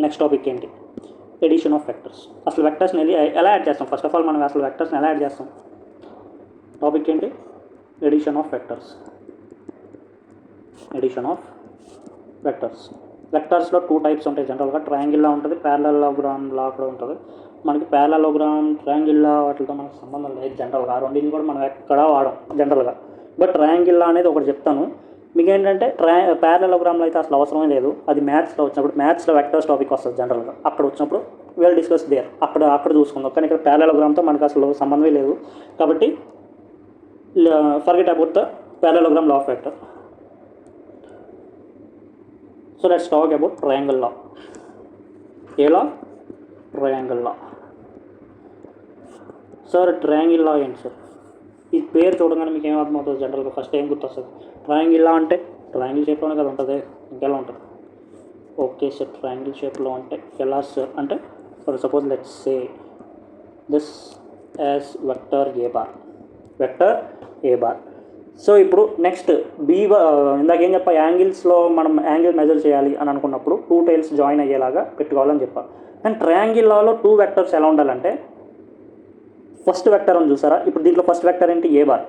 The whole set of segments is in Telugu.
నెక్స్ట్ టాపిక్ ఏంటి? Addition of vectors. అసలు వెక్టర్స్ని ఎలా యాడ్ చేస్తాం? ఫస్ట్ ఆఫ్ ఆల్ మనం అసలు వెక్టర్స్ని ఎలా యాడ్ చేస్తాం? టాపిక్ ఏంటి? Addition of vectors. Addition of vectors. వెక్టర్స్లో 2 టైప్స్ ఉంటాయి జనరల్గా. ట్రయాంగిల్లా ఉంటుంది, ప్యారలలోగ్రామ్ లా కూడా ఉంటుంది. మనకి ప్యారలలోగ్రామ్, ట్రయాంగిల్లా వాటితో మనకు సంబంధం లేదు జనరల్గా. ఆ రెండింటిని కూడా మనం ఎక్కడా వాడం జనరల్గా. బట్ ట్రయాంగిల్లా అనేది ఒకటి చెప్తాను మీకు. ఏంటంటే ప్యారలలోగ్రామ్లో అయితే అసలు అవసరమే లేదు. అది మ్యాథ్స్లో వచ్చినప్పుడు, మ్యాథ్స్లో వెక్టర్స్ టాపిక్ వస్తుంది జనరల్గా. అక్కడ వచ్చినప్పుడు వెల్ డిస్కస్ దేర్, అక్కడ చూసుకుందాం. కానీ ఇక్కడ ప్యారలలోగ్రామ్తో మనకు అసలు సంబంధమే లేదు. కాబట్టి forget about the parallelogram law of vector. So let's talk about triangle law. ఏ law? Triangle law. Sir triangle law ఏంటి సార్? ఈ పేరు చూడగానే మీకు ఏమర్థమవుతుంది జనరల్గా? ఫస్ట్ ఏం గుర్తొస్తుంది? ట్రయాంగిల్ లా అంటే ట్రయాంగిల్ షేప్లోనే కదా ఉంటుంది, ఇంకెలా ఉంటుంది? ఓకే సార్, ట్రయాంగిల్ షేప్లో అంటే ఎలా సార్? అంటే for suppose let's say this as vector A bar, vector A bar. So ఇప్పుడు నెక్స్ట్ ఇందాక ఏం చెప్పా, యాంగిల్స్లో మనం యాంగిల్ మెజర్ చేయాలి అని అనుకున్నప్పుడు 2 టైల్స్ జాయిన్ అయ్యేలాగా పెట్టుకోవాలని చెప్పా. కానీ ట్రయాంగిల్ లాలో 2 వెక్టర్స్ ఎలా ఉండాలంటే, ఫస్ట్ వెక్టర్ అని చూసారా? ఇప్పుడు దీంట్లో ఫస్ట్ వెక్టర్ ఏంటి? A bar.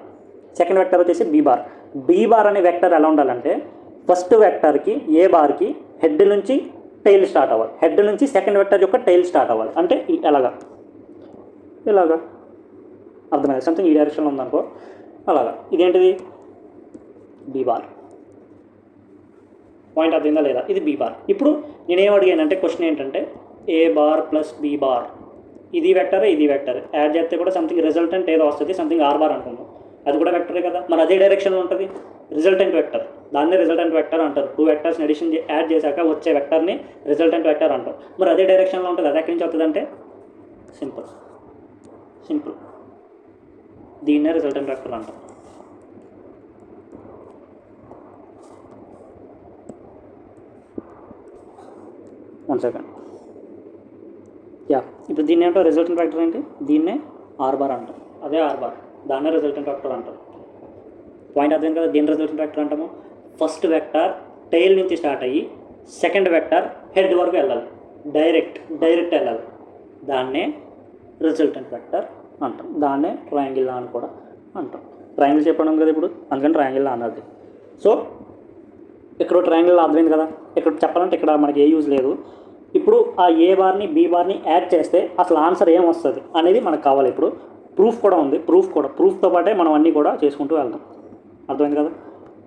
సెకండ్ వెక్టర్ వచ్చేసి బీ బార్. బీ బార్ అనే వెక్టర్ ఎలా ఉండాలంటే, ఫస్ట్ వెక్టర్కి ఏ బార్కి హెడ్ నుంచి టైల్ స్టార్ట్ అవ్వాలి, హెడ్ నుంచి సెకండ్ వెక్టర్ యొక్క టైల్ స్టార్ట్ అవ్వాలి. అంటే ఇలాగా అర్థమైంది? సంథింగ్ ఈ డైరెక్షన్లో ఉందనుకో, అలాగా. ఇదేంటిది? Be bar. పాయింట్ అర్థమైందా లేదా? ఇది బీ బార్. ఇప్పుడు నేనేం అడిగానంటే, క్వశ్చన్ ఏంటంటే ఏ బార్ ప్లస్ బీ బార్, ఇది వెక్టర్, ఇది వెక్టర్, యాడ్ చేస్తే కూడా సంథింగ్ రిజల్టెంట్ ఏదో వస్తుంది, సంథింగ్ ఆర్ బార్ అనుకుందాం. అది కూడా వెక్టరే కదా, మరి అదే డైరెక్షన్లో ఉంటుంది. రిజల్టెంట్ వెక్టర్, దాన్నే రిజల్టెంట్ వెక్టర్ అంటారు. 2 వెక్టర్స్ని ఎడిషన్ యాడ్ చేశాక వచ్చే వెక్టర్ని రిజల్టెంట్ వెక్టర్ అంటాం. మరి అదే డైరెక్షన్లో ఉంటుంది. అది ఎక్కడి నుంచి వస్తుంది అంటే సింపుల్, దీన్నే రిజల్టెంట్ వెక్టర్ అంటాం. One second. ఇప్పుడు దీన్ని ఏంటో రిజల్టెంట్ వెక్టర్ ఏంటి? దీన్నే ఆర్ బార్ అంటాం. అదే ఆర్ బార్, దాన్నే రిజల్టెంట్ వెక్టర్ అంటాం. పాయింట్ అర్థం కదా? దీన్ని రిజల్టెంట్ వెక్టర్ అంటాము. ఫస్ట్ వెక్టర్ టైల్ నుంచి స్టార్ట్ అయ్యి సెకండ్ వెక్టర్ హెడ్ వరకు వెళ్ళాలి, డైరెక్ట్ వెళ్ళాలి. దాన్నే రిజల్టెంట్ వెక్టర్ అంటాం. దాన్నే ట్రయాంగిల్ లా అని కూడా అంటాం. ట్రయాంగిల్ చెప్పడం కదా ఇప్పుడు, అందుకని ట్రయాంగిల్ లా అన్నది. సో ఇక్కడ ట్రయాంగిల్ లా అర్థమైంది కదా? ఇక్కడ చెప్పాలంటే ఇక్కడ మనకి ఏ యూజ్ లేదు. ఇప్పుడు ఆ ఏ బార్ని బీ బార్ని యాడ్ చేస్తే అసలు ఆన్సర్ ఏం వస్తుంది అనేది మనకు కావాలి. ఇప్పుడు ప్రూఫ్ కూడా ఉంది. ప్రూఫ్తో పాటే మనం అన్నీ కూడా చేసుకుంటూ వెళ్దాం. అర్థమైంది కదా?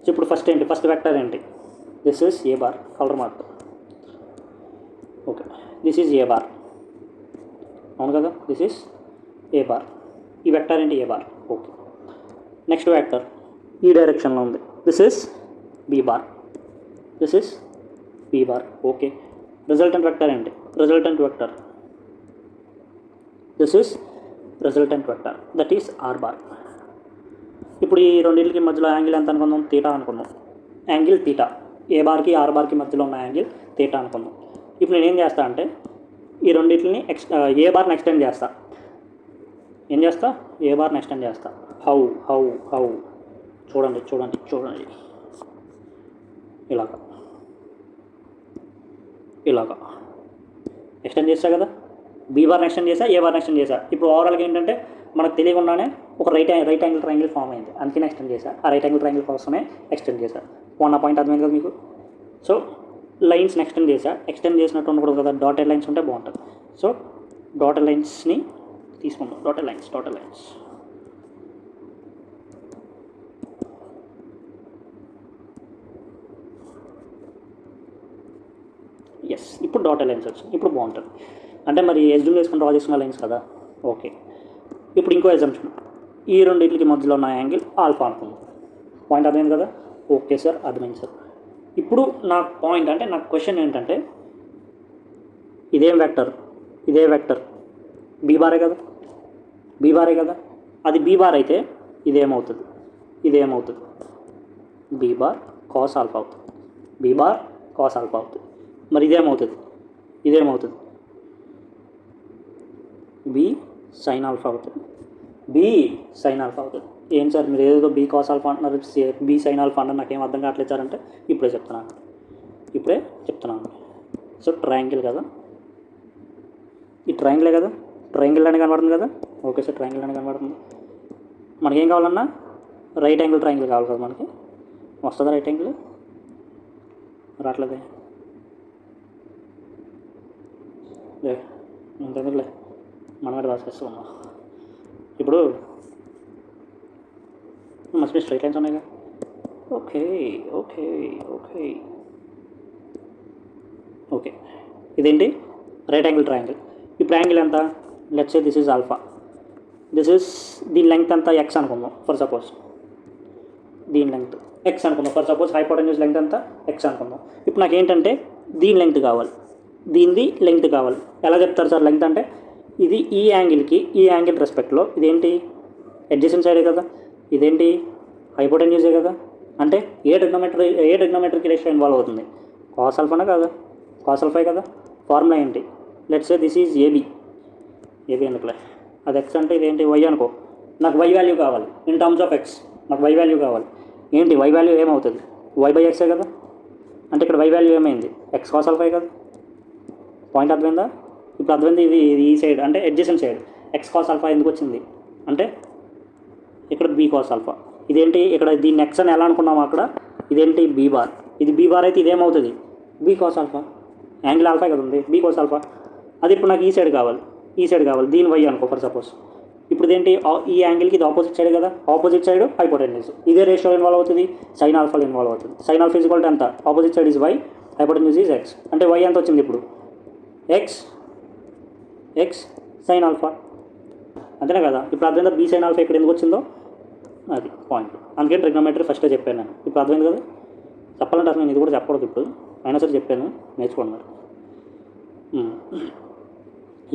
సో ఇప్పుడు ఫస్ట్ ఏంటి? ఫస్ట్ వెక్టర్ ఏంటి? This is A bar. Colour mark. Okay, this is A bar. అవును కదా? This is A bar. ఈ వెక్టర్ ఏంటి? A bar. Okay, next vector ఈ డైరెక్షన్లో ఉంది. This is B bar. This is B bar. Okay, resultant vector ఏంటి? Resultant vector. This is resultant vector, that is R bar. ఇప్పుడు ఈ రెండింటికి మధ్యలో యాంగిల్ ఎంత అనుకుందాం? తీటా అనుకుందాం. యాంగిల్ తీటా, ఏ బార్కి ఆర్ బార్కి మధ్యలో ఉన్న యాంగిల్ తీటా అనుకుందాం. ఇప్పుడు నేను ఏం చేస్తా అంటే, ఈ రెండింటిని ఏ బార్ని ఎక్స్టెండ్ చేస్తా. ఏం చేస్తా? ఏ బార్ని ఎక్స్టెండ్ చేస్తా. హౌ చూడండి ఇలాగా ఎక్స్టెండ్ చేస్తా కదా. బీ బార్ని ఎక్స్టెండ్ చేసా, ఏ బార్ని ఎక్స్టెండ్ చేసా. ఇప్పుడు ఓవరాల్గా ఏంటంటే మనకు తెలియకుండానే ఒక రైట్ యాంగిల్ ట్రయాంగిల్ ఫామ్ అయింది, అందుకని ఎక్స్టెండ్ చేశా. ఆ రైట్ యాంగిల్ ట్రయాంగిల్ కోసమే ఎక్స్టెండ్ చేశా. వన్ పాయింట్ అర్థమైంది కదా మీకు? సో లైన్స్ని ఎక్స్టెండ్ చేసినట్టు ఉండకూడదు కదా, డాటెడ్ లైన్స్ ఉంటే బాగుంటుంది. సో డాటెడ్ లైన్స్ని తీసుకుందాం. Dotted lines yes. ఇప్పుడు డాటెడ్ లైన్స్ వచ్చింది, ఇప్పుడు బాగుంటుంది. అంటే మరి ఎస్యూమ్ చేసుకుని డ్రా చేసుకున్న లైన్స్ కదా. ఓకే, ఇప్పుడు ఇంకో ఎగ్జాంపుల్. ఈ రెండింటికి మధ్యలో ఉన్న యాంగిల్ ఆల్ఫా అనుకుందాం. పాయింట్ అర్థమైంది కదా? ఓకే సార్, అర్థమైంది సార్. ఇప్పుడు నాకు పాయింట్ అంటే నాకు క్వశ్చన్ ఏంటంటే, ఇదే వెక్టర్ బీ బారే కదా. అది బీ బార్ అయితే ఇదేమవుతుంది? బీ బార్ కాస్ ఆల్ఫా అవుతుంది. మరి ఇదేమవుతుంది? బి సైన్ ఆల్ఫా అవుతుంది. ఏం సార్ మీరు ఏదో బీ కాస్ ఆల్ఫా అంటున్నారు, బీ సైన్ ఆల్ఫా అంటారు, నాకేం అర్థం కావట్లేదు సార్ అంటే ఇప్పుడే చెప్తున్నాను. సో ట్రయాంగిల్ కదా, ఈ ట్రయాంగిలే కదా, ట్రయాంగిల్ అని కనబడుతుంది కదా. ఓకే సార్, ట్రయాంగిల్ అని కనబడుతుంది. మనకేం కావాలన్నా రైట్ యాంగిల్ ట్రయాంగిల్ కావాలి కదా మనకి. వస్తుందా రైట్ యాంగిల్? రావట్లేదే. ఇంకెందుకులే, మనం కూడా రాసేస్తున్నాం. ఇప్పుడు మస్ట్ బి స్ట్రైట్ లైన్స్ ఉన్నాయిగా. ఓకే ఓకే ఓకే ఓకే, ఇదేంటి? Right angle triangle. ఇప్పుడు యాంగిల్ ఎంత? Let's say this is alpha, this is దీని లెంగ్త్ ఎంత? ఎక్స్ అనుకుందాం ఫర్ సపోజ్. దీని లెంగ్త్ ఎక్స్ అనుకుందాం ఫర్ సపోజ్. హైపోటెన్యూస్ లెంగ్త్ ఎంత? ఎక్స్ అనుకుందాం. ఇప్పుడు నాకు ఏంటంటే దీని లెంగ్త్ కావాలి, దీనిది లెంగ్త్ కావాలి. ఎలా చెప్తారు సార్ లెంగ్త్ అంటే? ఇది ఈ యాంగిల్కి ఈ యాంగిల్ రెస్పెక్ట్లో ఇదేంటి? అడ్జసెంట్ సైడే కదా. ఇదేంటి? హైపోటెన్యూసే కదా. అంటే ఏ ట్రిగ్నోమెట్రిక్ రేషియో ఇన్వాల్వ్ అవుతుంది? కాస్ ఆల్ఫానా కాదా? కాస్ ఆల్ఫా కదా. ఫార్ములా ఏంటి? Let's say this is AB. AB ఎందుకులే, అది ఎక్స్ అంటే ఇదేంటి? వై అనుకో. నాకు వై వాల్యూ కావాలి ఇన్ టర్మ్స్ ఆఫ్ ఎక్స్. నాకు వై వాల్యూ కావాలి. ఏంటి వై వాల్యూ ఏమవుతుంది? వై బై ఎక్సే కదా. అంటే ఇక్కడ వై వాల్యూ ఏమైంది? ఎక్స్ కాస్ ఆల్ఫా కదా. పాయింట్ అర్థమైందా? ఇప్పుడు అర్థమైంది. ఇది ఈ సైడ్ అంటే adjacent side. X cos alpha ఎందుకు వచ్చింది అంటే ఇక్కడ బీ కాస్ ఆల్ఫా. ఇదేంటి? ఇక్కడ దీన్ని ఎక్స్ అని ఎలా అనుకున్నాము అక్కడ? ఇదేంటి? B bar. ఇది బీ బార్ అయితే ఇదేమవుతుంది? B cos alpha. Angle alpha కదా ఉంది, బీ కాస్ ఆల్ఫా. అది ఇప్పుడు నాకు ఈ సైడ్ కావాలి, ఈ సైడ్ కావాలి. దీని వై అనుకో ఫర్ సపోజ్. ఇప్పుడు ఇదేంటి? ఈ యాంగిల్కి ఇది ఆపోజిట్ సైడ్ కదా. Opposite side hypotenuse. ఇదే రేషియో ఇన్వాల్వ్ అవుతుంది, సైన్ ఆల్ఫాలో ఇన్వాల్వ్ అవుతుంది. Sine alpha is equal to ఎంత? Opposite side is y, hypotenuse is x. అంటే వై ఎంత వచ్చింది ఇప్పుడు? X sine alpha. అంతేనా కదా. ఇప్పుడు అర్థమైందా బీ సైన్ ఆల్ఫా ఇక్కడ ఎందుకు వచ్చిందో? అది పాయింట్. అందుకే ట్రిగ్నోమెట్రీ ఫస్టే చెప్పాను నేను. ఇప్పుడు అర్థమైంది కదా. చెప్పాలంటే అసలు నేను ఇది కూడా చెప్పకూడదు ఇప్పుడు, అయినా సరే చెప్పాను, నేర్చుకోండి మరి.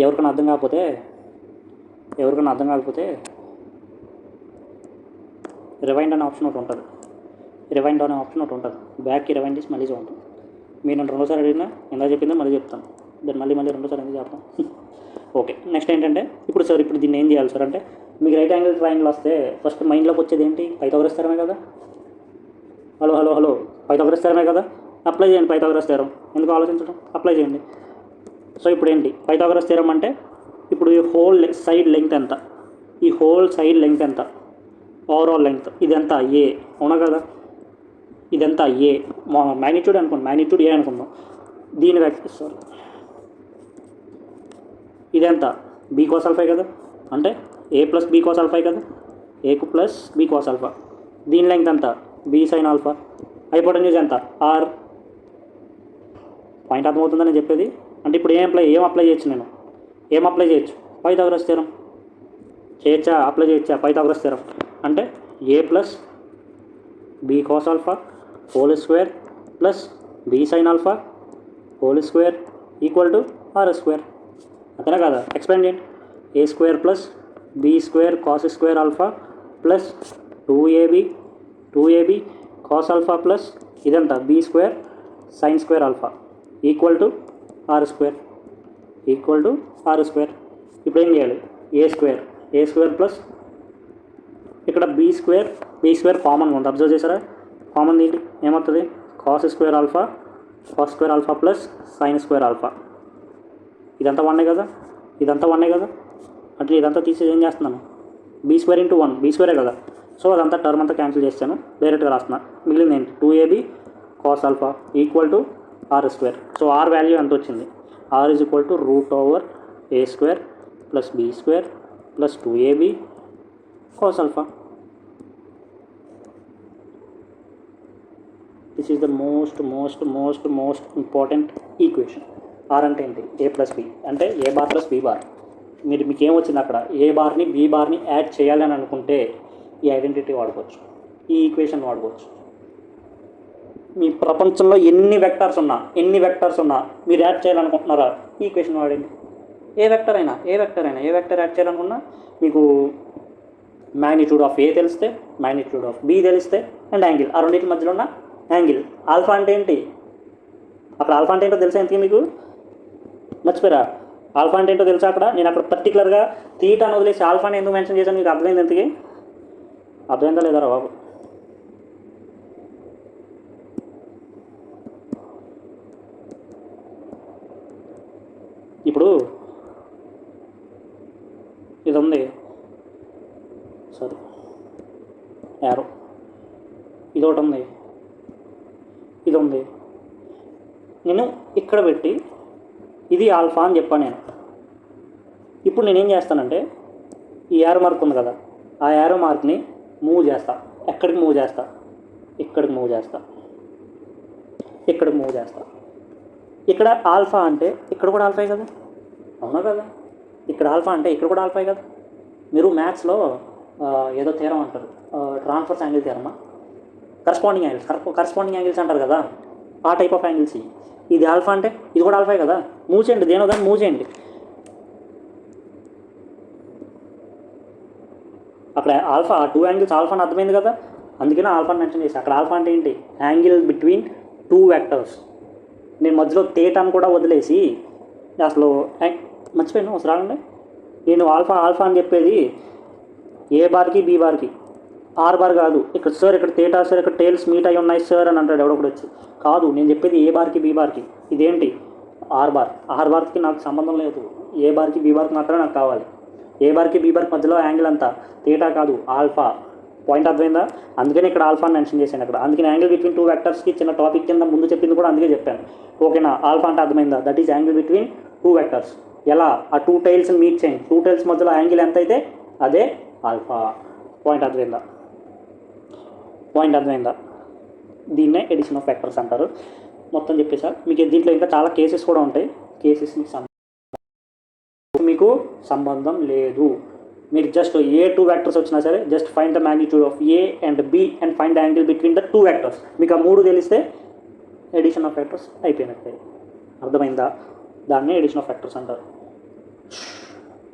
ఎవరికైనా అర్థం కాకపోతే రివైండ్ అనే ఆప్షన్ ఒకటి ఉంటుంది. రివైండ్ అనే ఆప్షన్ ఒకటి ఉంటుంది. బ్యాక్కి రివైండ్ చేసి మళ్ళీ చూడండి. మీరు నన్ను రెండోసారి అడిగినా ఎంత చెప్పిందో మళ్ళీ చెప్తాను. దాన్ని మళ్ళీ రెండోసారి ఎందుకు చెప్తాను. ఓకే, నెక్స్ట్ ఏంటంటే ఇప్పుడు సార్ ఇప్పుడు దీన్ని ఏం చేయాలి సార్ అంటే, మీకు రైట్ యాంగిల్ ట్రయాంగిల్ వస్తే ఫస్ట్ మైండ్లోకి వచ్చేది ఏంటి? పైథాగరస్ థియరమే కదా. హలో పైథాగరస్ థియరమే కదా. అప్లై చేయండి పైథాగరస్ థియరం. ఎందుకు ఆలోచించడం? అప్లై చేయండి. సో ఇప్పుడు ఏంటి పైథాగరస్ థియరం అంటే? ఇప్పుడు ఈ హోల్ సైడ్ లెంగ్త్ ఎంత? ఈ హోల్ సైడ్ లెంగ్త్ ఎంత? ఓవరాల్ లెంగ్త్ ఇదంతా ఏ, అవునా కదా. ఇదంతా ఏ మ్యాగ్నిట్యూడ్ అనుకోండి, మ్యాగ్నిట్యూడ్ ఏ అనుకుందాం. దీని సారీ ఇదెంత? బీ కాస్ ఆల్ఫా కదా. అంటే A plus B cos alpha కదా. ఏకు ప్లస్ బీ కాస్ ఆల్ఫా. దీని లెంగ్త్ ఎంత? B sine alpha. హైపోటెన్యూస్ ఎంత? ఆర్. పాయింట్ అర్థమవుతుందని చెప్పేది. అంటే ఇప్పుడు ఏం అప్లై చేయొచ్చు నేను? ఏం అప్లై చేయొచ్చు? పైథాగరస్ థియరం చేయొచ్చా? అప్లై చేయొచ్చా పైథాగరస్ థియరం? అంటే A plus B cos alpha whole square plus B sine alpha whole square equal to are square. అంతేనా కదా. ఎక్స్ప్లెయిన్ చేయండి. A square plus be square cos square alpha plus 2ab cos alpha plus ఇదంతా B square sine square alpha equal to are square. ఇప్పుడు ఏం చేయాలి? ఏ స్క్వేర్ ప్లస్ ఇక్కడ బీ స్క్వేర్ కామన్ ఉంది. అబ్జర్వ్ చేశారా? కామన్ ఏంటి ఏమవుతుంది? Cos square alpha plus sign square alpha. ఇదంతా వన్నే కదా. అంటే ఇదంతా తీసేసి ఏం చేస్తున్నాను? బీ స్క్వేర్ ఇంటూ 1 బీ స్క్వేరే కదా. సో అదంతా టర్మ్ అంతా క్యాన్సిల్ చేస్తాను, డైరెక్ట్గా రాస్తున్నా. మిగిలింది ఏంటి? 2ab cos alpha equal to are square. So r value ఎంత వచ్చింది? R is equal to √a square plus be square plus 2ab cos alpha. This is the most important equation. R అంటే ఏంటి? ఏ ప్లస్ బి అంటే a bar plus b bar. మీకు ఏమొచ్చింది అక్కడ? ఏ బార్ని బీ బార్ని యాడ్ చేయాలని అనుకుంటే ఈ ఐడెంటిటీ వాడుకోవచ్చు, ఈ ఈక్వేషన్ వాడుకోవచ్చు. మీ ప్రపంచంలో ఎన్ని వెక్టర్స్ ఉన్నా మీరు యాడ్ చేయాలనుకుంటున్నారా? ఈ ఈక్వేషన్ వాడండి. ఏ వెక్టర్ యాడ్ చేయాలనుకున్నా మీకు మ్యాగ్నిట్యూడ్ ఆఫ్ ఏ తెలిస్తే, మ్యాగ్నిట్యూడ్ ఆఫ్ బి తెలిస్తే, అండ్ యాంగిల్, ఆ రెండింటి మధ్యలో ఉన్న యాంగిల్. ఆల్ఫా అంటే ఏంటి? అక్కడ ఆల్ఫా అంటే ఏంటో తెలుసా ఇంతకీ మీకు? మర్చిపోయారా? ఆల్ఫా అంటే ఏంటో తెలుసా అక్కడ? నేను అక్కడ పర్టికులర్గా థీటాను వదిలేసి ఆల్ఫాని ఎందుకు మెన్షన్ చేశాను? మీకు అర్థమైంది ఇంతకీ? అర్థమైందా లేదా రా బాబు? ఇప్పుడు ఇది ఉంది, సారీ యారో, ఇది ఒకటి ఉంది, ఇది ఉంది. నేను ఇక్కడ పెట్టి ఇది ఆల్ఫా అని చెప్పాను నేను. ఇప్పుడు నేనేం చేస్తానంటే ఈ యారో మార్క్ ఉంది కదా, ఆ యారో మార్క్ని మూవ్ చేస్తా. ఎక్కడికి మూవ్ చేస్తా? ఇక్కడికి మూవ్ చేస్తా, ఇక్కడికి మూవ్ చేస్తా. ఇక్కడ ఆల్ఫా అంటే ఇక్కడ కూడా ఆల్ఫాయే కదా, అవునా కదా? ఇక్కడ ఆల్ఫా అంటే ఇక్కడ కూడా ఆల్ఫాయే కదా. మీరు మ్యాథ్స్లో ఏదో థీరం అంటారు, ట్రాన్స్ఫర్స్ యాంగిల్ థీరమా, కరస్పాండింగ్ యాంగిల్స్ అంటారు కదా, ఆ టైప్ ఆఫ్ యాంగిల్స్. ఇది ఆల్ఫా అంటే ఇది కూడా ఆల్ఫాయే కదా. మూవ్ చేయండి, దేనో దాన్ని మూవ్ చేయండి. అక్కడ ఆల్ఫా, టూ యాంగిల్స్ ఆల్ఫా అని అర్థమైంది కదా, అందుకనే ఆల్ఫాని మెన్షన్ చేసి. అక్కడ ఆల్ఫా అంటే ఏంటి? Angle between two vectors. నేను మధ్యలో థీటాను కూడా వదిలేసి అసలు మర్చిపోయాను అసలు రాగండి. నేను ఆల్ఫా అని చెప్పేది ఏ బార్కి బి బార్కి, ఆర్ బార్ కాదు. ఇక్కడ సార్ ఇక్కడ థీటా సార్ ఇక్కడ టేల్స్ మీట్ అయి ఉన్నాయి సార్ అని అంటాడు ఎవడొకడు వచ్చి. కాదు, నేను చెప్పేది ఏ బార్కి బి బార్కి. ఇదేంటి? ఆర్ బార్కి నాకు సంబంధం లేదు. ఏ బార్కి బి బార్కి మాత్రమే నాకు కావాలి. ఏ బార్కి బి బార్కి మధ్యలో యాంగిల్ అంతా థీటా కాదు, ఆల్ఫా. పాయింట్ అర్థమైందా? అందుకని ఇక్కడ ఆల్ఫాని మెన్షన్ చేశాను అక్కడ. అందుకని యాంగిల్ బిట్వీన్ టూ వెక్టర్స్కి చిన్న టాపిక్ కింద ముందు చెప్పింది కూడా అందుకే చెప్పాను. ఓకేనా? ఆల్ఫా అంటే అర్థమైందా? That is angle between two vectors. ఎలా? ఆ టూ టైల్స్ని మీట్ చేయండి. టూ టైల్స్ మధ్యలో యాంగిల్ ఎంత అయితే అదే ఆల్ఫా. పాయింట్ అర్థమైందా? దీన్నే ఎడిషన్ ఆఫ్ వెక్టర్స్ అంటారు. మొత్తం చెప్పేసా మీకు. దీంట్లో ఇంకా చాలా కేసెస్ కూడా ఉంటాయి. కేసెస్ మీకు సంబంధం లేదు. మీరు జస్ట్ ఏ టూ వెక్టర్స్ వచ్చినా సరే just find the magnitude of a and b and find the angle between the two vectors. మీకు ఆ మూడు తెలిస్తే ఎడిషన్ ఆఫ్ వెక్టర్స్ అయిపోయినట్టే. అర్థమైందా? దాన్నే ఎడిషన్ ఆఫ్ వెక్టర్స్ అంటారు.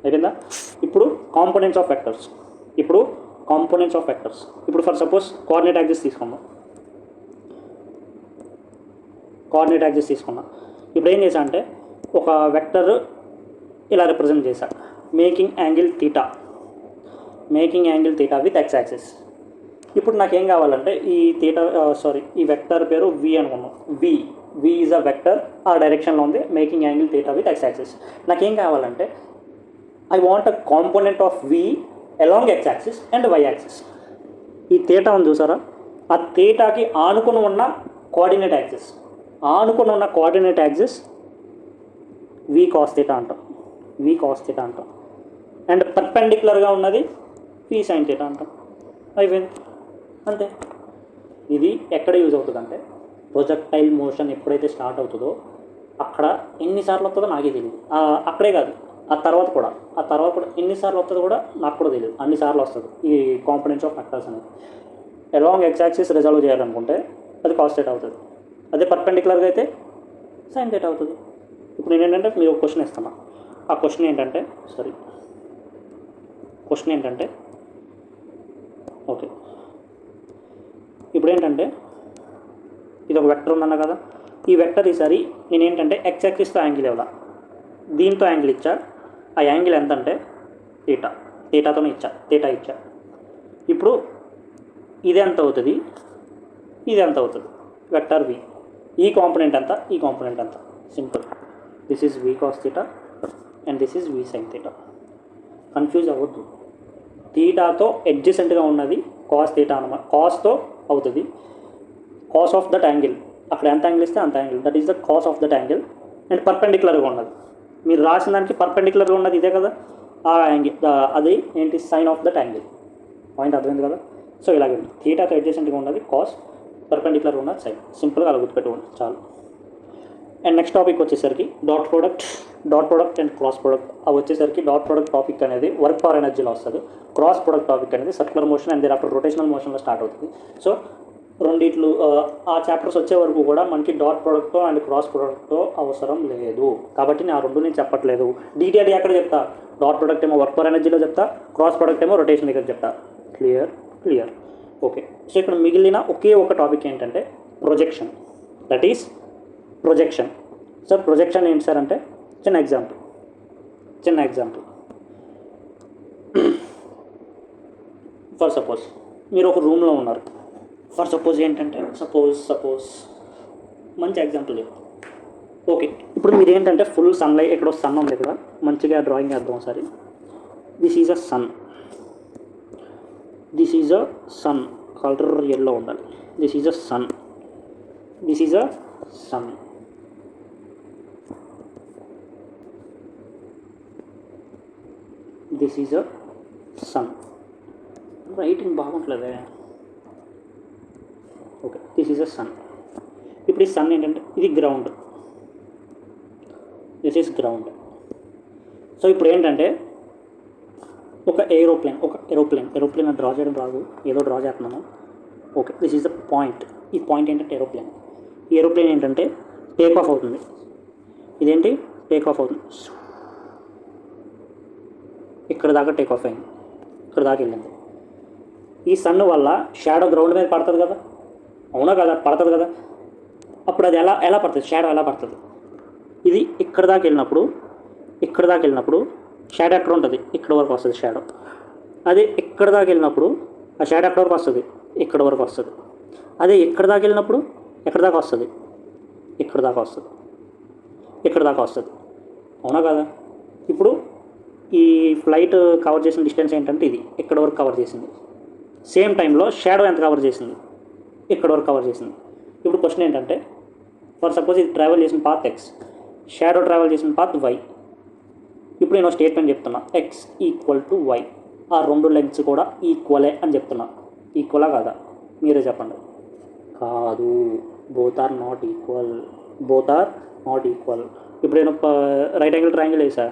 అయిపోయిందా? ఇప్పుడు కాంపోనెంట్స్ ఆఫ్ వెక్టర్స్. ఇప్పుడు ఫర్ సపోజ్ కోఆర్డినేట్ యాక్సిస్ తీసుకున్నాం. ఇప్పుడు ఏం చేశా అంటే ఒక వెక్టర్ ఇలా రిప్రజెంట్ చేశా. Making angle theta with x axis. ఇప్పుడు నాకేం కావాలంటే ఈ ఈ వెక్టర్ పేరు వి అనుకున్నాం. వి ఈజ్ అ వెక్టర్, ఆ డైరెక్షన్లో ఉంది. Making angle theta with x axis. నాకేం కావాలంటే I want a component of v along x axis and y axis. ఈ థీటా ఉంది చూసారా, ఆ థీటాకి ఆనుకుని ఉన్న coordinate axis v cos theta అంటాం. అండ్ పర్పెండిక్యులర్గా ఉన్నది వి సైన్ థీటా అంటాం. అయిపోయింది, అంతే. ఇది ఎక్కడ యూజ్ అవుతుందంటే ప్రొజెక్టైల్ మోషన్ ఎప్పుడైతే స్టార్ట్ అవుతుందో అక్కడ ఎన్నిసార్లు వస్తుందో నాకే తెలియదు. అక్కడే కాదు, ఆ తర్వాత కూడా ఎన్నిసార్లు వస్తుందో కూడా నాకు కూడా తెలియదు. అన్నిసార్లు వస్తుంది ఈ కాంపోనెంట్స్ ఆఫ్ వెక్టర్స్ అనేది. అలాంగ్ ఎక్స్ యాక్సిస్ రిజాల్వ్ చేయాలనుకుంటే అది కాస్ థీటా అవుతుంది. అదే పర్పెండిక్యులర్గా అయితే సైన్ థీటా అవుతుంది. ఇప్పుడు నేను ఏంటంటే మీరు ఒక క్వశ్చన్ ఇస్తున్నా. ఆ క్వశ్చన్ ఏంటంటే ఓకే, ఇప్పుడు ఏంటంటే ఇది ఒక వెక్టర్ ఉందన్నా కదా. ఈ వెక్టర్ ఈసారి నేనేంటంటే ఎక్స్ యాక్సిస్తో యాంగిల్ ఇవ్వాల, దీంతో యాంగిల్ ఇచ్చా. ఆ యాంగిల్ ఎంత అంటే థీటాతోనే థీటా ఇచ్చా. ఇప్పుడు ఇది ఎంత అవుతుంది, వెక్టర్ వి. ఈ కాంపోనెంట్ ఎంత, simple. This is v cos theta and this is v sine theta. Confuse అవ్వద్దు. థీటాతో అడ్జసెంట్గా ఉన్నది కాస్ థీటా అనమాట. కాస్తో అవుతుంది. కాస్ ఆఫ్ దట్ యాంగిల్, అక్కడ ఎంత యాంగిల్ ఇస్తే అంత angle, that is the cos of that angle. And పర్పెండిక్యులర్గా ఉన్నది, మీరు రాసిన దానికి పర్పెండిక్యులర్గా ఉన్నది ఇదే కదా, ఆ యాంగిల్ అది ఏంటి? Sine of that angle. Point అర్థమైంది కదా? సో ఇలాగే థీటాతో అడ్జసెంట్గా ఉన్నది కాస్, పర్పెండిక్యులర్గా ఉన్నది సైన్. సింపుల్గా అలా గుర్తుపెట్టుకోండి చాలు. అండ్ నెక్స్ట్ టాపిక్ వచ్చేసరికి dot product and cross product. అవి వచ్చేసరికి డాట్ ప్రోడక్ట్ టాపిక్ అనేది వర్క్ పవర్ ఎనర్జీలో వస్తుంది. క్రాస్ ప్రోడక్ట్ టాపిక్ అనేది circular motion and thereafter rotational మోషన్లో స్టార్ట్ అవుతుంది. సో రెండిట్లు ఆ చాప్టర్స్ వచ్చే వరకు కూడా మనకి డాట్ ప్రోడక్ట్తో అండ్ క్రాస్ ప్రోడక్ట్తో అవసరం లేదు. కాబట్టి నేను ఆ రెండు నేను చెప్పట్లేదు. డీటెయిల్ ఎక్కడ చెప్తా? డాట్ ప్రోడక్ట్ ఏమో వర్క్ పవర్ ఎనర్జీలో చెప్తా, క్రాస్ ప్రోడక్ట్ ఏమో రొటేషన్ దగ్గర చెప్తా. Clear okay. సో ఇక్కడ మిగిలిన ఒకే ఒక టాపిక్ ఏంటంటే projection. That is projection. Sir projection ఏంటి సార్ అంటే చిన్న ఎగ్జాంపుల్. ఫర్ సపోజ్ మీరు ఒక రూమ్లో ఉన్నారు. ఫర్ సపోజ్ ఏంటంటే సపోజ్ మంచి ఎగ్జాంపుల్ చెప్పు. ఓకే, ఇప్పుడు మీరు ఏంటంటే ఫుల్ సన్లైట్ ఇక్కడ సన్ ఉంది కదా, మంచిగా డ్రాయింగ్ వేద్దాం ఒకసారి. This is a sun, this is a sun, colour yellow ఉండాలి. This is a sun, this is a sun. This is a sun. Writing బాగుంటలేదే. Okay, this is a sun. ఇప్పుడు ఈ సన్ ఏంటంటే ఇది ground, this is ground. So ఇప్పుడు ఏంటంటే ఒక ఏరోప్లేన్ డ్రా చేయడం రాదు, ఏదో డ్రా చేస్తున్నాను. Okay, this is the point. ఈ పాయింట్ ఏంటంటే ఏరోప్లేన్. ఈ ఏరోప్లేన్ ఏంటంటే టేక్ ఆఫ్ అవుతుంది. ఇదేంటి టేక్ ఆఫ్ అవుతుంది, ఇక్కడ దాకా టేక్ ఆఫ్ అయింది, ఇక్కడ దాకా వెళ్ళింది. ఈ సన్ వల్ల షాడో గ్రౌండ్ మీద పడుతుంది కదా, అవునా కదా, పడుతుంది కదా. అప్పుడు అది ఎలా పడుతుంది, షాడో ఎలా పడుతుంది. ఇది ఇక్కడ దాకా వెళ్ళినప్పుడు షాడో ఎక్కడ ఉంటుంది, ఇక్కడ వరకు వస్తుంది షాడో. అదే ఇక్కడ దాకా వెళ్ళినప్పుడు ఆ షాడో ఎక్కడ వరకు వస్తుంది, ఇక్కడ వరకు వస్తుంది. అదే ఇక్కడ దాకా వెళ్ళినప్పుడు ఎక్కడ దాకా వస్తుంది, ఇక్కడ దాకా వస్తుంది, ఇక్కడ దాకా వస్తుంది, అవునా కదా. ఇప్పుడు ఈ ఫ్లైట్ కవర్ చేసిన డిస్టెన్స్ ఏంటంటే ఇది ఇక్కడ వరకు కవర్ చేసింది. సేమ్ టైంలో షాడో ఎంత కవర్ చేసింది, ఇక్కడ వరకు కవర్ చేసింది. ఇప్పుడు క్వశ్చన్ ఏంటంటే, ఫర్ సపోజ్ ఇది ట్రావెల్ చేసిన పాత్ ఎక్స్, షాడో ట్రావెల్ చేసిన పాత్ వై. ఇప్పుడు నేను స్టేట్మెంట్ చెప్తున్నా, ఎక్స్ ఈక్వల్ టు వై. ఆ రెండు లెగ్స్ కూడా ఈక్వలే అని చెప్తున్నా. ఈక్వలా కాదా మీరే చెప్పండి. కాదు, both are not equal, both are not equal. ఇప్పుడు నేను రైట్ యాంగిల్ ట్రయాంగిల్ వేసా,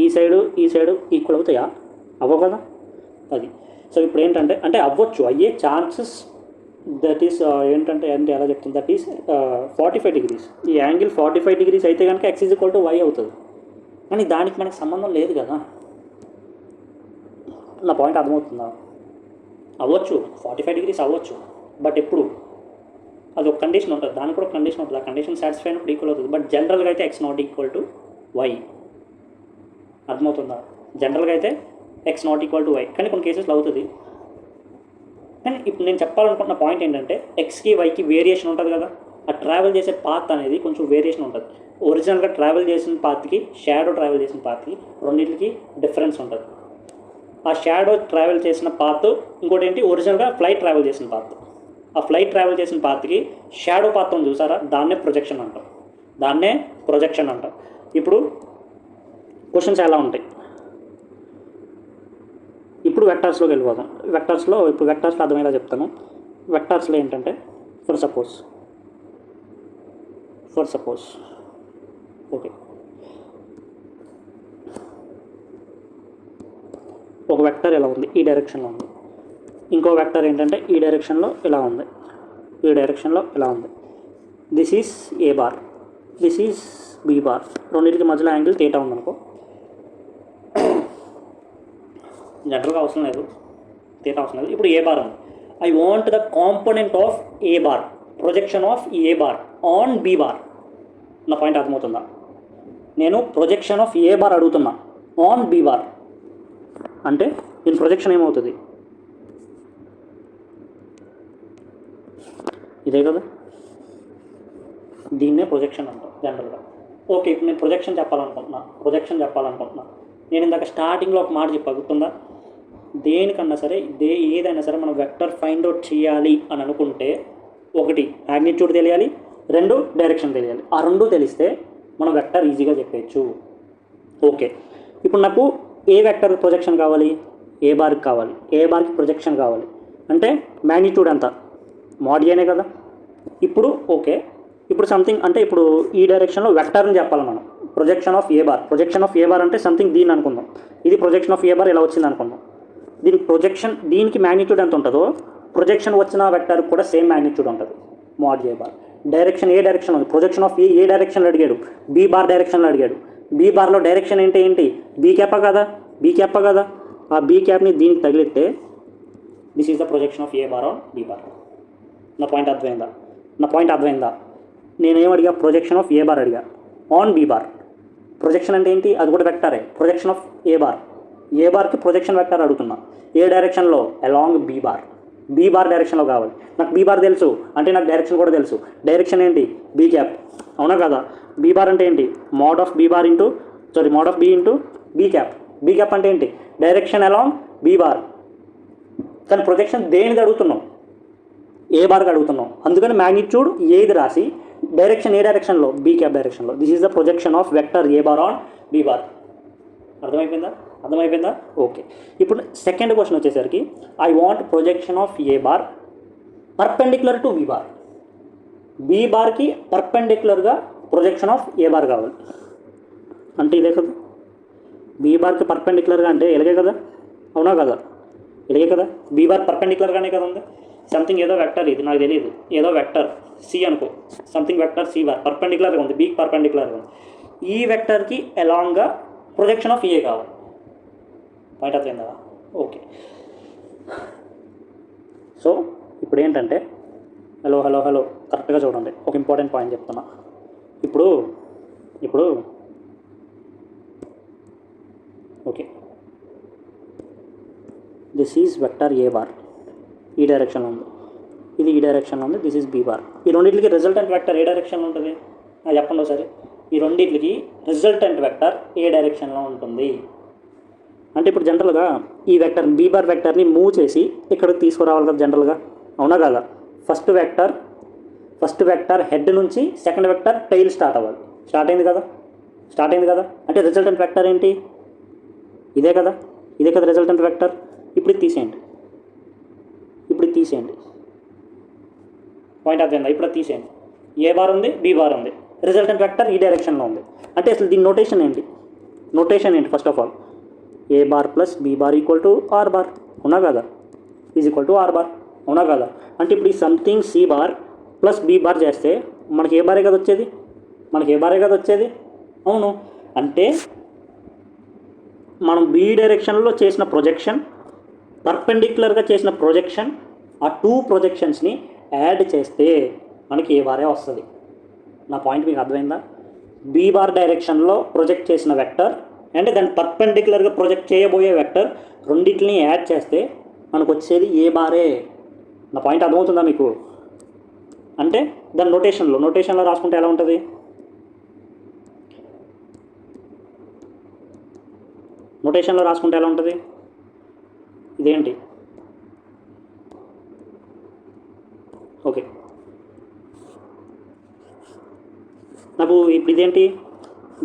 ఈ సైడు ఈక్వల్ అవుతాయా, అవ్వవు కదా. అది సో ఇప్పుడు ఏంటంటే అంటే అవ్వచ్చు, అయ్యే ఛాన్సెస్ దట్ ఈస్ ఏంటంటే ఎలా చెప్తుంది, దట్ ఈస్ 45 degrees. ఈ యాంగిల్ 45 degrees అయితే కనుక x is equal to y అవుతుంది. కానీ దానికి మనకు సంబంధం లేదు కదా. నా పాయింట్ అర్థమవుతుందా. అవ్వచ్చు 45 degrees అవ్వచ్చు, బట్ ఎప్పుడు అది ఒక కండిషన్ ఉంటుంది, దానికి కూడా ఒక కండిషన్ ఉంటుంది. ఆ కండిషన్ సాటిస్ఫై అయినప్పుడు ఈక్వల్ అవుతుంది. బట్ జనరల్గా అయితే x not equal to y. అర్థమవుతుందా. జనరల్గా అయితే x not equal to y, కానీ కొన్ని కేసెస్లో అవుతుంది. కానీ ఇప్పుడు నేను చెప్పాలనుకుంటున్న పాయింట్ ఏంటంటే, ఎక్స్కి వైకి వేరియేషన్ ఉంటుంది కదా. ఆ ట్రావెల్ చేసే పాత్ అనేది కొంచెం వేరియేషన్ ఉంటుంది. ఒరిజినల్గా ట్రావెల్ చేసిన పాత్కి, షాడో ట్రావెల్ చేసిన పాత్కి రెండింటికి డిఫరెన్స్ ఉంటుంది. ఆ షాడో ట్రావెల్ చేసిన పాత్, ఇంకోటి ఏంటి ఒరిజినల్గా ఫ్లైట్ ట్రావెల్ చేసిన పాత్. ఆ ఫ్లైట్ ట్రావెల్ చేసిన పాత్కి షాడో పాత్ ఉంది చూసారా, దాన్నే ప్రొజెక్షన్ అంటాం. ఇప్పుడు క్వశ్చన్స్ ఎలా ఉంటాయి, ఇప్పుడు వెక్టార్స్లోకి వెళ్ళిపోదాం. వెక్టార్స్లో అర్థమయ్యేలా చెప్తాను. వెక్టార్స్లో ఏంటంటే ఫర్ సపోజ్ ఓకే, ఒక వెక్టర్ ఎలా ఉంది, ఈ డైరెక్షన్లో ఉంది. ఇంకో వెక్టర్ ఏంటంటే ఈ డైరెక్షన్లో ఇలా ఉంది, this is A bar, this is b bar. రెండింటికి మధ్యలో యాంగిల్ థీటా ఉందనుకో. జనరల్గా అవసరం లేదు, థీటా అవసరం లేదు. ఇప్పుడు ఏ బార్ ఉంది. I want the component of A bar, projection of A bar on b bar. నా పాయింట్ అర్థమవుతుందా. నేను ప్రొజెక్షన్ ఆఫ్ ఏ బార్ అడుగుతున్నా ఆన్ బి బార్. అంటే దీని ప్రొజెక్షన్ ఏమవుతుంది, ఇదే కదా, దీన్నే ప్రొజెక్షన్ అంటాం జనరల్గా. ఓకే, ఇప్పుడు నేను ప్రొజెక్షన్ చెప్పాలనుకుంటున్నా. నేను ఇందాక స్టార్టింగ్లో ఒక మాట చెప్పా, గుర్తుందా. దేనికన్నా సరే, ఏదైనా సరే మనం వెక్టర్ ఫైండ్ అవుట్ చేయాలి అని అనుకుంటే, ఒకటి మ్యాగ్నిట్యూడ్ తెలియాలి, రెండు డైరెక్షన్ తెలియాలి. ఆ రెండు తెలిస్తే మనం వెక్టర్ ఈజీగా చెప్పేయచ్చు. ఓకే, ఇప్పుడు నాకు ఏ వెక్టర్ ప్రొజెక్షన్ కావాలి, ఏ బార్కి కావాలి, ఏ బార్కి ప్రొజెక్షన్ కావాలి అంటే మ్యాగ్నిట్యూడ్ ఎంత, మోడ్ ఏనే కదా. ఇప్పుడు ఓకే, ఇప్పుడు సంథింగ్ అంటే ఇప్పుడు ఈ డైరెక్షన్లో వెక్టర్ని చెప్పాలి మనం. ప్రొజెక్షన్ ఆఫ్ ఏ బార్ అంటే సంథింగ్ దీన్ని అనుకుందాం. ఇది ప్రొజెక్షన్ ఆఫ్ ఏ బార్ ఇలా వచ్చింది అనుకుందాం. దీనికి మ్యాగ్నిట్యూడ్ ఎంత ఉంటుందో ప్రొజెక్షన్ వచ్చిన వెక్టర్కి కూడా సేమ్ మ్యాగ్నిట్యూడ్ ఉంటుంది, మోడ్ ఏ బార్. డైరెక్షన్ ఏ డైరెక్షన్ ఉంది, ప్రొజెక్షన్ ఆఫ్ ఏ డైరెక్షన్లో అడిగాడు, బి బార్ డైరెక్షన్లో అడిగాడు. బి బార్లో డైరెక్షన్ ఏంటి, బీ క్యాప్ కదా. ఆ బీ క్యాప్ని దీనికి తగిలిస్తే this is the projection of A bar on B bar. నా పాయింట్ అర్థమైందా. నేనేం అడిగా, ప్రొజెక్షన్ ఆఫ్ ఏ బార్ అడిగా ఆన్ బీ బార్. ప్రొజెక్షన్ అంటే ఏంటి, అది కూడా వెక్టరే. ప్రొజెక్షన్ ఆఫ్ ఏ బార్కి ప్రొజెక్షన్ వెక్టర్ అడుగుతున్నా. ఏ డైరెక్షన్లో, అలాంగ్ బీ బార్ డైరెక్షన్లో కావాలి. నాకు బీ బార్ తెలుసు అంటే నాకు డైరెక్షన్ కూడా తెలుసు. డైరెక్షన్ ఏంటి, బీ క్యాప్, అవునా కదా. బీ బార్ అంటే ఏంటి, mod of b bar into mod of b into b cap. B cap అంటే ఏంటి, డైరెక్షన్ అలాంగ్ బీ బార్. కానీ ప్రొజెక్షన్ దేనికి అడుగుతున్నాం, ఏ బార్కి అడుగుతున్నాం. అందుకని మ్యాగ్నిట్యూడ్ ఏది రాసి డైరెక్షన్ ఏ డైరెక్షన్లో, బీ క్యాప్ డైరెక్షన్లో. This is the projection of vector A bar on B bar. అర్థమైపోయిందా ఓకే. ఇప్పుడు సెకండ్ క్వశ్చన్ వచ్చేసరికి I want projection of A bar perpendicular to B bar. B బార్కి పర్పెండిక్యులర్గా ప్రొజెక్షన్ ఆఫ్ ఏ బార్ కావాలి. అంటే ఇదే కదా, బీ బార్కి పర్పెండిక్యులర్గా అంటే ఇలాగే కదా, అవునా కదా, ఇలాగే కదా. బీ బార్ పర్పెండిక్యులర్గానే కదా ఉంది. సంథింగ్ ఏదో వెక్టర్, ఇది నాకు తెలియదు, ఏదో వెక్టర్ సి అనుకో, సంథింగ్ వెక్టర్ సి బార్ పర్పెండిక్యులర్గా ఉంది, బీకి పర్పెండిక్యులర్గా ఉంది. ఈ వెక్టర్కి అలాంగ్గా ప్రొజెక్షన్ ఆఫ్ ఏ కావాలి. పాయింట్ అర్థమైందా ఓకే. సో ఇప్పుడు ఏంటంటే హలో కరెక్ట్గా చూడండి, ఒక ఇంపార్టెంట్ పాయింట్ చెప్తున్నా. ఇప్పుడు okay, this is vector A bar, ఈ డైరెక్షన్లో ఉంది, ఇది ఈ డైరెక్షన్లో ఉంది, దిస్ ఈజ్ బీ బార్. ఈ రెండింటికి రిజల్టెంట్ వెక్టర్ ఏ డైరెక్షన్లో ఉంటుంది చెప్పండి ఒకసారి. ఈ రెండింటికి రిజల్టెంట్ వెక్టర్ ఏ డైరెక్షన్లో ఉంటుంది అంటే ఇప్పుడు జనరల్గా ఈ వెక్టర్ బీ బార్ వెక్టర్ని మూవ్ చేసి ఇక్కడికి తీసుకురావాలి కదా జనరల్గా, అవునా కదా. ఫస్ట్ వెక్టర్ హెడ్ నుంచి సెకండ్ వెక్టర్ టైల్ స్టార్ట్ అవ్వాలి. స్టార్ట్ అయింది కదా. అంటే రిజల్టెంట్ వెక్టర్ ఏంటి, ఇదే కదా రిజల్టెంట్ వెక్టర్. ఇప్పుడు తీసేయండి పాయింట్ అర్థమైందా. ఇప్పుడు తీసేయండి, ఏ బార్ ఉంది, బీ బార్ ఉంది, రిజల్టెంట్ వెక్టర్ ఈ డైరెక్షన్లో ఉంది. అంటే అసలు దీని నోటేషన్ ఏంటి first of all, a bar plus b bar equal to r bar, అవునా కదా, is equal to r bar, అవునా కదా. అంటే ఇప్పుడు ఈ something c bar plus b bar చేస్తే మనకి ఏ బారే కదా వచ్చేది, అవును. అంటే మనం బీ డైరెక్షన్లో చేసిన ప్రొజెక్షన్, పర్పెండిక్యులర్గా చేసిన ప్రొజెక్షన్, ఆ టూ ప్రొజెక్షన్స్ని యాడ్ చేస్తే మనకి ఏ బారే వస్తుంది. నా పాయింట్ మీకు అర్థమైందా. బీ బార్ డైరెక్షన్లో ప్రొజెక్ట్ చేసిన వెక్టర్ అంటే దాన్ని పర్పెండిక్యులర్గా ప్రొజెక్ట్ చేయబోయే వెక్టర్, రెండింటిని యాడ్ చేస్తే మనకు వచ్చేది ఏ బారే. నా పాయింట్ అర్థమవుతుందా మీకు. అంటే దాని నోటేషన్లో రాసుకుంటే ఎలా ఉంటుంది, ఇదేంటి ఓకే. నాకు ఇప్పుడు ఇదేంటి,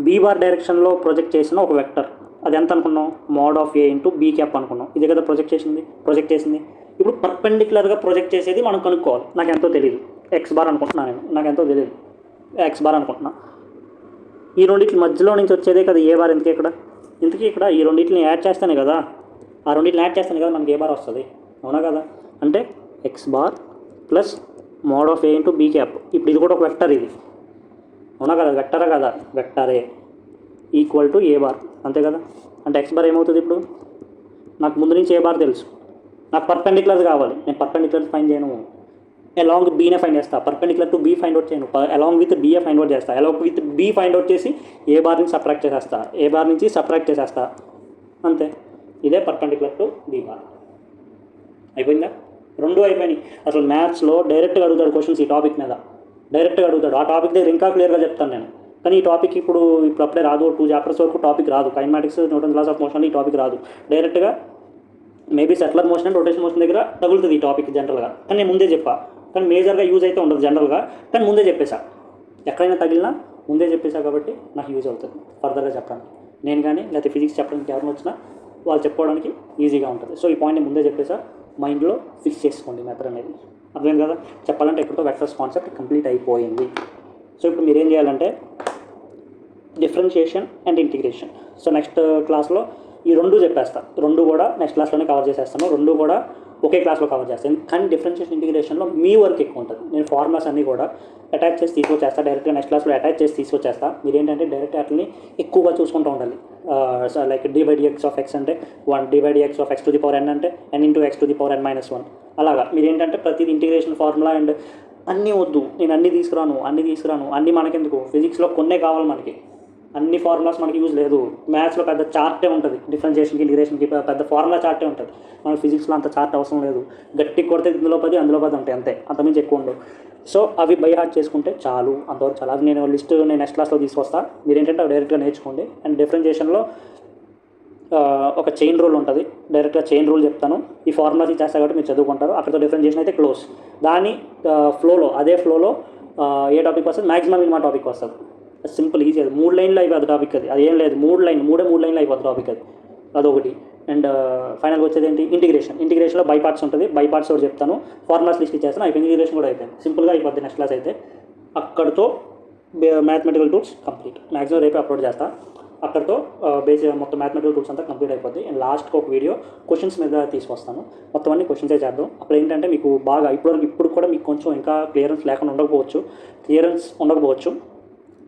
బీ బార్ డైరెక్షన్లో ప్రొజెక్ట్ చేసిన ఒక వెక్టర్, అది ఎంత అనుకున్నాం, mod of a into b cap అనుకున్నాం. ఇదే కదా ప్రొజెక్ట్ చేసింది. ఇప్పుడు పర్పెండిక్యులర్గా ప్రొజెక్ట్ చేసేది మనం కనుక్కోవాలి. నాకు ఎంతో తెలియదు, ఎక్స్ బార్ అనుకుంటున్నాను నేను, నాకు తెలియదు ఎక్స్ బార్ అనుకుంటున్నా. ఈ రెండింటి మధ్యలో నుంచి వచ్చేదే కదా ఏ బార్. ఇంతకీ ఇక్కడ ఈ రెండింటిని యాడ్ చేస్తానే కదా, మనకి ఏ బార్ వస్తుంది, అవునా కదా. అంటే x bar plus mod of a into b cap. ఇప్పుడు ఇది కూడా ఒక వెక్టర్, ఇది అవునా కదా, వెక్టరే ఈక్వల్ టు ఏ బార్, అంతే కదా. అంటే ఎక్స్ బార్ ఏమవుతుంది, ఇప్పుడు నాకు ముందు నుంచి ఏ బార్ తెలుసు, నాకు పర్పెండిక్యులర్ కావాలి, నేను పర్పెండిక్యులర్ ఫైండ్ చేయను, అలాంగ్ బీనే ఫైండ్ చేస్తా, perpendicular to B find out చేయను, అలాంగ్ విత్ బీఏ ఫైండ్ అవుట్ చేస్తా, along with B find out చేసి ఏ బార్ నుంచి సబ్ట్రాక్ట్ చేసేస్తా, అంతే. ఇదే పర్పెండిక్యులర్ టు బీ బార్. అయిపోయిందా, రెండు అయిపోయినాయి. అసలు మ్యాథ్స్లో డైరెక్ట్గా అడుగుతాడు క్వశ్చన్స్ ఈ టాపిక్ మీద, ఆ టాపిక్ దగ్గర ఇంకా క్లియర్గా చెప్తాను నేను. కానీ ఈ టాపిక్ ఇప్పుడు అప్పుడే రాదు, 2 చాప్టర్స్ వరకు టాపిక్ రాదు. Kinematics, Newton's laws of motion ఈ టాపిక్ రాదు. డైరెక్ట్గా మేబీ సెటిలర్ మోషన్ అండ్ రొటేషన్ మోషన్ దగ్గర తగులుతుంది ఈ టాపిక్ జనరల్గా. కానీ నేను ముందే చెప్పా, కానీ మేజర్గా యూజ్ అయితే ఉండదు జనరల్గా, కానీ ముందే చెప్పేసా. ఎక్కడైనా తగిలినా ముందే చెప్పేసా కాబట్టి నాకు యూజ్ అవుతుంది ఫర్దర్గా చెప్పడానికి. నేను కానీ లేకపోతే ఫిజిక్స్ చెప్పడానికి ఎవరిని వచ్చినా వాళ్ళు చెప్పుకోవడానికి ఈజీగా ఉంటుంది. సో ఈ పాయింట్ని ముందే చెప్పేసా, మైండ్లో ఫిక్స్ చేసుకోండి మెథడ్ అనేది. అర్థమైంది కదా. చెప్పాలంటే ఎప్పుడో వెక్టర్స్ కాన్సెప్ట్ కంప్లీట్ అయిపోయింది. సో ఇప్పుడు మీరు ఏం చేయాలంటే differentiation and integration. So next క్లాస్లో ఈ రెండు చెప్పేస్తా, రెండు కూడా నెక్స్ట్ క్లాస్లోనే కవర్ చేసేస్తాను, రెండు కూడా ఒకే క్లాస్లో కవర్ చేస్తాను. కానీ డిఫరెన్షియేషన్ ఇంటిగ్రేషన్లో మీ వర్క్ ఎక్కువ ఉంటుంది. నేను ఫార్ములాస్ అన్నీ కూడా అటాచ్ చేసి తీసుకొచ్చేస్తా, డైరెక్ట్గా నెక్స్ట్ క్లాస్లో అటాచ్ చేసి తీసుకొచ్చేస్తా. మీరు ఏంటంటే డైరెక్ట్ వాటిని ఎక్కువగా చూసుకుంటూ ఉండాలి. లైక్ d/dx ఆఫ్ x అంటే 1, d/dx of x to the power n అంటే n into x to the power n minus 1. అలాగా మీరు ఏంటంటే ప్రతిది ఇంటిగ్రేషన్ ఫార్ములా అండ్ అన్నీ వద్దు, నేను అన్నీ తీసుకురాను, అన్నీ మనకెందుకు, ఫిజిక్స్లో కొన్నే కావాలి మనకి, అన్ని ఫార్ములాస్ మనకి యూజ్ లేదు. మ్యాథ్స్లో పెద్ద చార్టే ఉంటుంది, డిఫరెన్షియేషన్కి ఇంటిగ్రేషన్కి పెద్ద ఫార్ములా చార్టే ఉంటుంది. మనకి ఫిజిక్స్లో అంత చార్ట్ అవసరం లేదు. గట్టి కొడితే ఇందులో 10 అందులో 10 ఉంటాయి అంతే, అంతమించి ఎక్కువ ఉండవు. సో అవి బై హార్ట్ చేసుకుంటే చాలు, అంతవరకు చాలా. అది నేను లిస్ట్ నేను నెక్స్ట్ క్లాస్లో తీసుకొస్తా. మీరు ఏంటంటే అవి డైరెక్ట్గా నేర్చుకోండి. అండ్ డిఫరెన్షియేషన్లో ఒక చైన్ రూల్ ఉంటుంది, డైరెక్ట్గా చైన్ రూల్ చెప్తాను. ఈ ఫార్ములాస్ చేస్తా కాబట్టి మీరు చదువుకుంటారు. అక్కడితో డిఫరెన్షియేషన్ అయితే క్లోజ్. దాని ఫ్లోలో అదే ఫ్లోలో ఏ టాపిక్ వస్తుంది, మ్యాక్సిమం మినిమం టాపిక్ వస్తుంది. Simple easy. అది 3 లైన్లో అయిపోతుంది టాపిక్. అది ఏం లేదు, 3 లైన్లో అయిపోతుంది టాపిక్. అదొకటి. అండ్ ఫైనల్గా వచ్చేది ఏంటి, ఇంటిగ్రేషన్లో బై పార్ట్స్ ఉంటుంది. బై పార్ట్స్ ఒకటి చెప్తాను, ఫార్ములాస్ లిస్ట్ ఇచ్చేస్తాను, అయిపోయింది. ఇంటిగ్రేషన్ కూడా అయిపోయింది, సింపుల్గా అయిపోద్ది నెక్స్ట్ క్లాస్ అయితే. అక్కడితో మ్యాథమెటికల్ టూల్స్ కంప్లీట్. మ్యాక్సిమం రేపే అప్లోడ్ చేస్తా. అక్కడితో బేసిక్ మొత్తం మ్యాథమెటికల్ టూల్స్ అంతా కంప్లీట్ అయిపోద్ది. అండ్ లాస్ట్కి ఒక వీడియో క్వశ్చన్స్ మీద తీసుకొస్తాను. మొత్తం అన్ని క్వశ్చన్సే చేద్దాం. అప్పుడు ఏంటంటే మీకు బాగా ఇప్పుడు కూడా మీకు కొంచెం ఇంకా క్లియరెన్స్ లేకుండా ఉండకపోవచ్చు.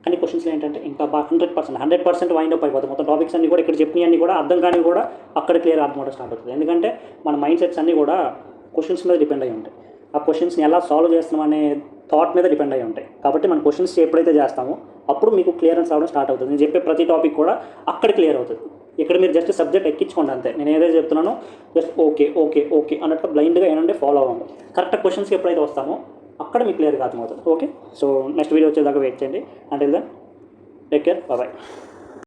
కానీ క్వశ్చన్స్ ఏంటంటే ఇంకా బాగా 100% వైండ్ అప్ అయిపోతుంది. మొత్తం టాపిక్స్ అన్ని కూడా ఇక్కడ చెప్పినవి కూడా అర్థం కానీ కూడా అక్కడ క్లియర్ అర్థం కూడా స్టార్ట్ అవుతుంది. ఎందుకంటే మన మైండ్ సెట్స్ అన్నీ కూడా క్వశ్చన్స్ మీద డిపెండ్ అయి ఉంటాయి. ఆ క్వశ్చన్స్ని ఎలా సాల్వ్ చేస్తున్నాం అనే థాట్ మీద డిపెండ్ అయి ఉంటాయి. కాబట్టి మన క్వశ్చన్స్ ఎప్పుడైతే చేస్తామో అప్పుడు మీకు క్లియరెన్స్ అవ్వడం స్టార్ట్ అవుతుంది. నేను చెప్పే ప్రతి టాపిక్ కూడా అక్కడ క్లియర్ అవుతుంది. ఇక్కడ మీరు జస్ట్ సబ్జెక్ట్ ఎక్కించుకోండి అంతే. నేను ఏదైతే చెప్తున్నానో జస్ట్ ఓకే అన్నట్టు బ్లైండ్గా ఏంటంటే ఫాలో అవ్వండి. కరెక్ట్ క్వశ్చన్స్కి ఎప్పుడైతే వస్తామో అక్కడ మీకు క్లియర్గా అర్థమవుతుంది. ఓకే, సో నెక్స్ట్ వీడియో వచ్చేదాకా వెయిట్ చేయండి. Until then take care, bye.